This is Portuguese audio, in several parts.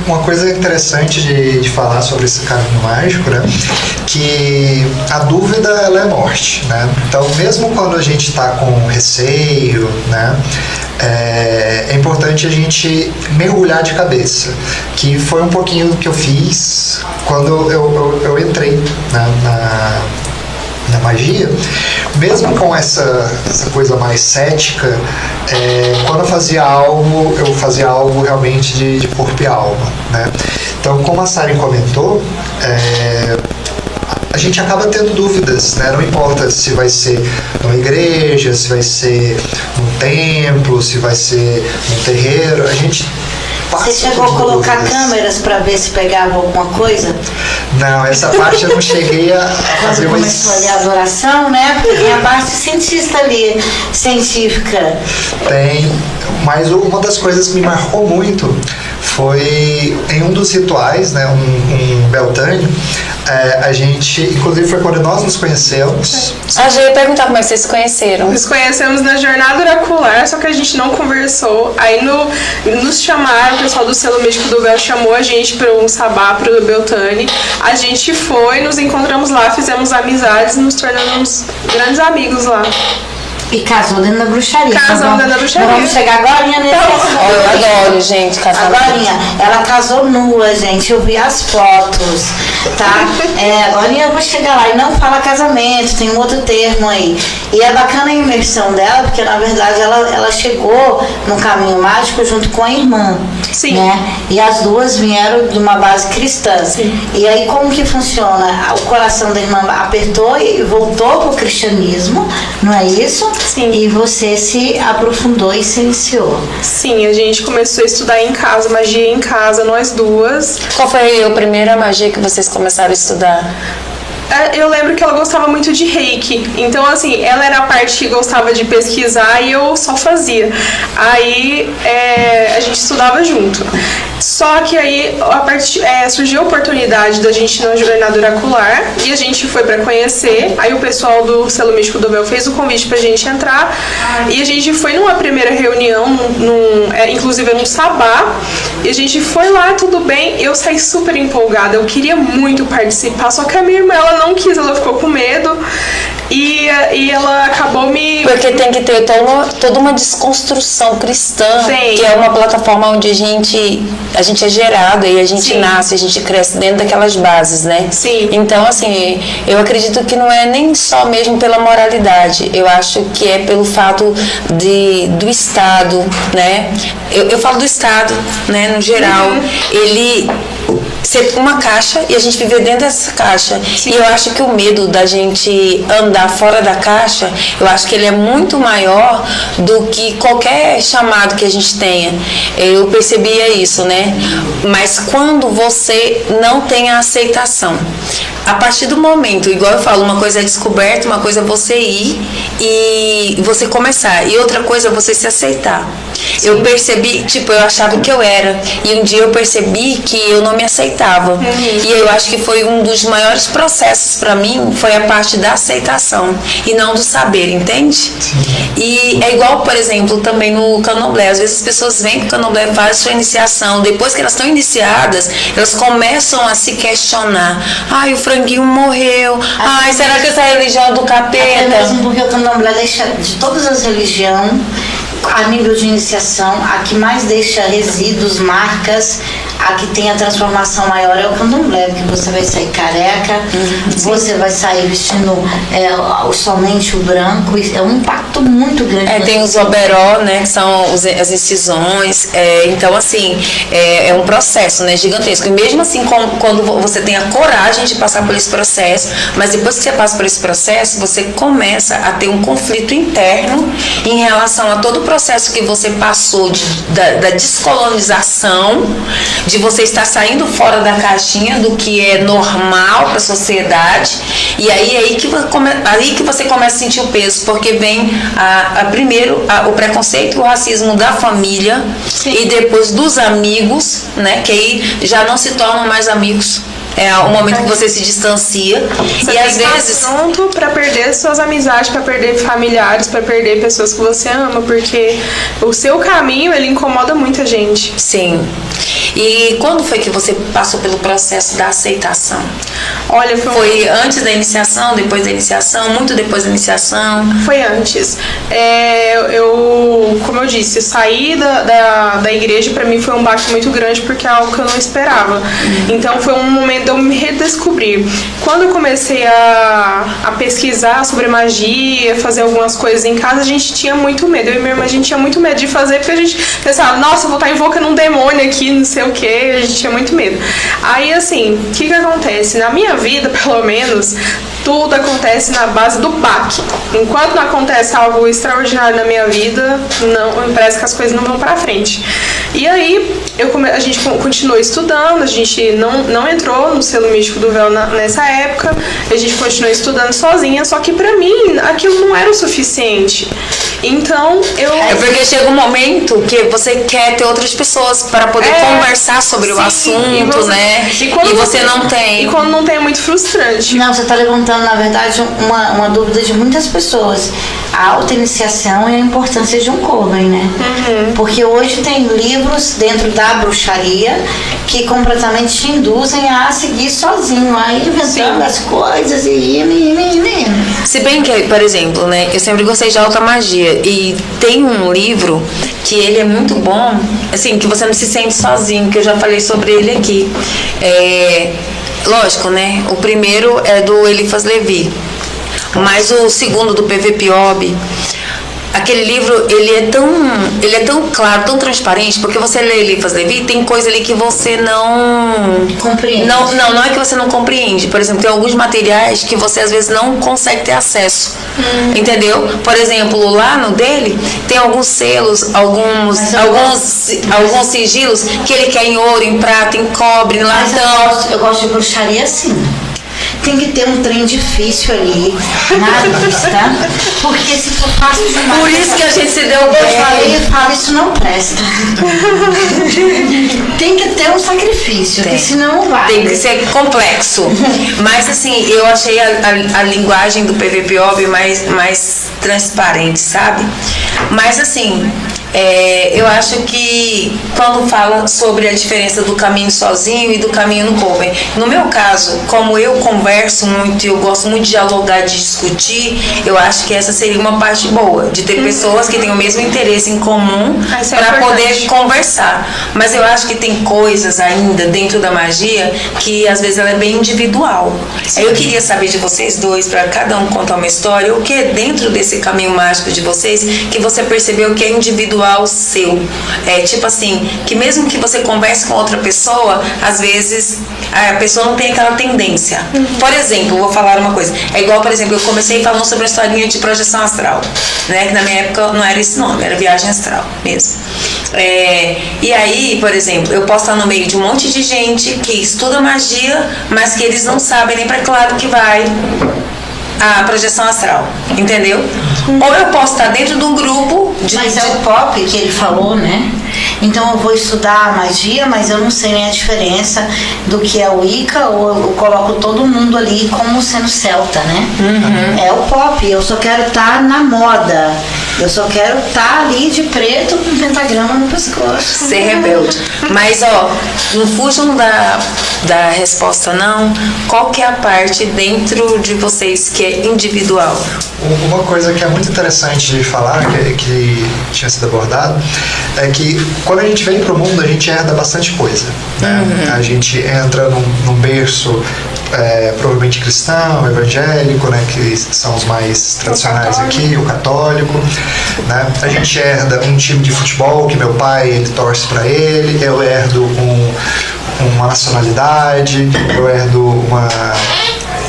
uma coisa interessante de falar sobre esse caminho mágico, né? Que a dúvida, ela é morte, né? Então, mesmo quando a gente está com receio, né? É importante a gente mergulhar de cabeça, que foi um pouquinho do que eu fiz quando eu entrei, né, na magia. Mesmo com essa coisa mais cética, quando eu fazia algo realmente de corpo e alma, né? Então, como a Saren comentou, a gente acaba tendo dúvidas, né? Não importa se vai ser numa igreja, se vai ser num templo, se vai ser num terreiro, a gente passa. Você chegou a colocar câmeras para ver se pegava alguma coisa? Não, essa parte eu não cheguei a fazer. Quando começou ali a adoração, né? Porque tem a parte cientista ali, científica. Tem, mas uma das coisas que me marcou muito foi em um dos rituais, né? Um Beltane. A gente, inclusive foi quando nós nos conhecemos. A gente ia perguntar como é que vocês se conheceram. Nos conhecemos na jornada oracular, só que a gente não conversou. Aí nos chamaram, o pessoal do Selo Místico do Véu chamou a gente para um sabá, para o Beltane. A gente foi, nos encontramos lá, fizemos amizades e nos tornamos grandes amigos lá. E casou dentro da bruxaria. Casou dentro da bruxaria. Vamos chegar agora nesse Eu adoro, gente, casamento. Agora, ela casou nua, gente. Eu vi as fotos, tá? Agora eu vou chegar lá. E não fala casamento, tem um outro termo aí. E é bacana a imersão dela, porque na verdade ela chegou no caminho mágico junto com a irmã. Sim. Né? E as duas vieram de uma base cristã. Sim. E aí como que funciona? O coração da irmã apertou e voltou pro cristianismo, não é isso? Sim. E você se aprofundou e se iniciou. Sim, a gente começou a estudar em casa, magia em casa, nós duas. Qual foi a primeira magia que vocês começaram a estudar? Eu lembro que ela gostava muito de reiki. Então, assim, ela era a parte que gostava de pesquisar e eu só fazia. Aí a gente estudava junto. Só que aí surgiu a oportunidade da gente ir na jornada oracular e a gente foi pra conhecer. Aí o pessoal do Selo Místico do Véu fez o convite pra gente entrar. E a gente foi numa primeira reunião, inclusive num sabá. E a gente foi lá, tudo bem. Eu saí super empolgada. Eu queria muito participar. Só que a minha irmã, ela não quis, ela ficou com medo. E ela acabou Porque tem que ter toda uma desconstrução cristã, Sim. que é uma plataforma onde a gente é gerado e a gente Sim. nasce, a gente cresce dentro daquelas bases, né? Sim. Então, assim, eu acredito que não é nem só mesmo pela moralidade, eu acho que é pelo fato do Estado, né? Eu falo do Estado, né, no geral. Ele ser uma caixa e a gente viver dentro dessa caixa. Sim. E eu acho que o medo da gente andar fora da caixa, eu acho que ele é muito maior do que qualquer chamado que a gente tenha. Eu percebia isso, né? Mas quando você não tem a aceitação, a partir do momento, igual eu falo, uma coisa é descoberta, uma coisa é você ir e você começar, e outra coisa é você se aceitar. Sim. Eu percebi, eu achava que eu era, e um dia eu percebi que eu não me aceitava. E eu acho que foi um dos maiores processos para mim, foi a parte da aceitação e não do saber, entende? Sim. E é igual, por exemplo, também no candomblé, às vezes as pessoas vêm pro candomblé, fazem sua iniciação, depois que elas estão iniciadas, elas começam a se questionar. Ai, o franguinho morreu. Ai, será que essa religião é do capeta? É mesmo porque o candomblé deixa, de todas as religiões, a nível de iniciação, a que mais deixa resíduos, marcas, a que tem a transformação maior é o candomblé, porque você vai sair careca, você vai sair vestindo somente o branco, é um impacto muito grande. Tem os oberó, né, que são as incisões, então assim, é um processo, né, gigantesco, e mesmo assim, quando você tem a coragem de passar por esse processo, mas depois que você passa por esse processo, você começa a ter um conflito interno em relação a todo o processo que você passou da descolonização, de você estar saindo fora da caixinha do que é normal para a sociedade, e aí que você começa a sentir o peso, porque vem primeiro o preconceito e o racismo da família. Sim. E depois dos amigos, né, que aí já não se tornam mais amigos. É o momento que você se distancia. Você e às vezes pronto para perder suas amizades, para perder familiares, para perder pessoas que você ama, porque o seu caminho, ele incomoda muita gente. Sim. E quando foi que você passou pelo processo da aceitação? Olha, Foi antes da iniciação, depois da iniciação, muito depois da iniciação? Foi antes. Como eu disse, sair da igreja pra mim foi um baque muito grande porque é algo que eu não esperava. Então foi um momento de eu me redescobrir. Quando eu comecei a pesquisar sobre magia, fazer algumas coisas em casa, a gente tinha muito medo. Eu e minha irmã, a gente tinha muito medo de fazer porque a gente pensava, nossa, eu vou estar invocando um demônio aqui, não sei o que. A gente tinha muito medo. Aí, assim, o que acontece? Na minha vida, pelo menos, tudo acontece na base do baque. Enquanto não acontece algo extraordinário na minha vida, parece que as coisas não vão pra frente. E aí, a gente continuou estudando, a gente não entrou no selo místico do véu nessa época, a gente continuou estudando sozinha, só que pra mim, aquilo não era o suficiente. Então, É porque chega um momento que você quer ter outras pessoas para poder conversar sobre o assunto, né? E você não tem. E quando não tem é muito frustrante. Não, você está levantando, na verdade, uma dúvida de muitas pessoas. A auto-iniciação e a importância de um coven, né? Porque hoje tem livros dentro da bruxaria que completamente te induzem a seguir sozinho, a ir inventando as coisas e Se bem que, por exemplo, né, eu sempre gostei de alta magia e tem um livro que ele é muito bom, assim, que você não se sente sozinho, que eu já falei sobre ele aqui. Lógico, né? O primeiro é do Eliphas Levi, mas o segundo do P.V. Piob, aquele livro, ele é tão claro, tão transparente, porque você lê Eliphas Levi, tem coisa ali que você não compreende. Não é que você não compreende. Por exemplo, tem alguns materiais que você às vezes não consegue ter acesso. Entendeu? Por exemplo, lá no dele tem alguns selos, alguns sigilos que ele quer em ouro, em prata, em cobre, em latão. Eu gosto de bruxaria assim. Tem que ter um trem difícil ali na lista, porque se for fácil demais. Por isso que a gente se deu bem. Eu falo, isso não presta. Tem que ter um sacrifício, porque senão não vai. Tem que ser complexo. Mas assim, eu achei a linguagem do P.V. Piob mais transparente, sabe? Mas assim, eu acho que quando fala sobre a diferença do caminho sozinho e do caminho no coven, no meu caso, como eu converso muito e eu gosto muito de dialogar, de discutir, eu acho que essa seria uma parte boa, de ter pessoas que têm o mesmo interesse em comum para poder conversar. Mas eu acho que tem coisas ainda dentro da magia que às vezes ela é bem individual. Eu queria saber de vocês dois, para cada um contar uma história, o que é dentro desse caminho mágico de vocês que você percebeu que é individual seu. Tipo assim, que mesmo que você converse com outra pessoa, às vezes a pessoa não tem aquela tendência. Por exemplo, vou falar uma coisa. É igual, por exemplo, eu comecei falando sobre a historinha de projeção astral, né? Que na minha época não era esse nome, era viagem astral mesmo. E aí, por exemplo, eu posso estar no meio de um monte de gente que estuda magia, mas que eles não sabem nem para que lado que vai a projeção astral, entendeu? Ou eu posso estar dentro de um grupo Mas é o pop que ele falou, né? Então eu vou estudar a magia, mas eu não sei nem a diferença do que é o Wicca, ou eu coloco todo mundo ali como sendo celta, né? É o pop, eu só quero estar na moda. Eu só quero estar ali de preto com pentagrama no pescoço. Ser rebelde. Mas, não fujam da resposta, não. Qual que é a parte dentro de vocês que é individual? Uma coisa que é muito interessante de falar, que tinha sido abordado, é que quando a gente vem para o mundo, a gente herda bastante coisa, né? A gente entra num berço provavelmente cristão, evangélico, né, que são os mais tradicionais aqui, o católico, né? A gente herda um time de futebol que meu pai, ele torce para ele, eu herdo uma nacionalidade, eu herdo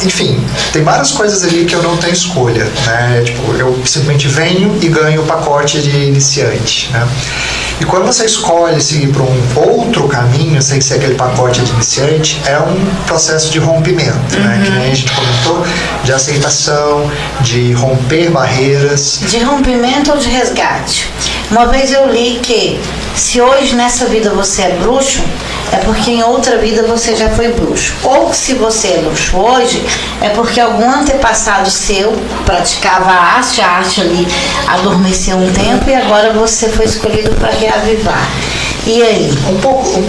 enfim, tem várias coisas ali que eu não tenho escolha, né? Tipo, eu simplesmente venho e ganho o pacote de iniciante, né? E quando você escolhe seguir para um outro caminho, sem ser aquele pacote de iniciante, é um processo de rompimento, né? Que nem a gente comentou, de aceitação, de romper barreiras. De rompimento ou de resgate? Uma vez eu li que se hoje nessa vida você é bruxo, é porque em outra vida você já foi bruxo. Ou se você é bruxo hoje, é porque algum antepassado seu praticava a arte ali adormeceu um tempo e agora você foi escolhido para reavivar. E aí? Um pouco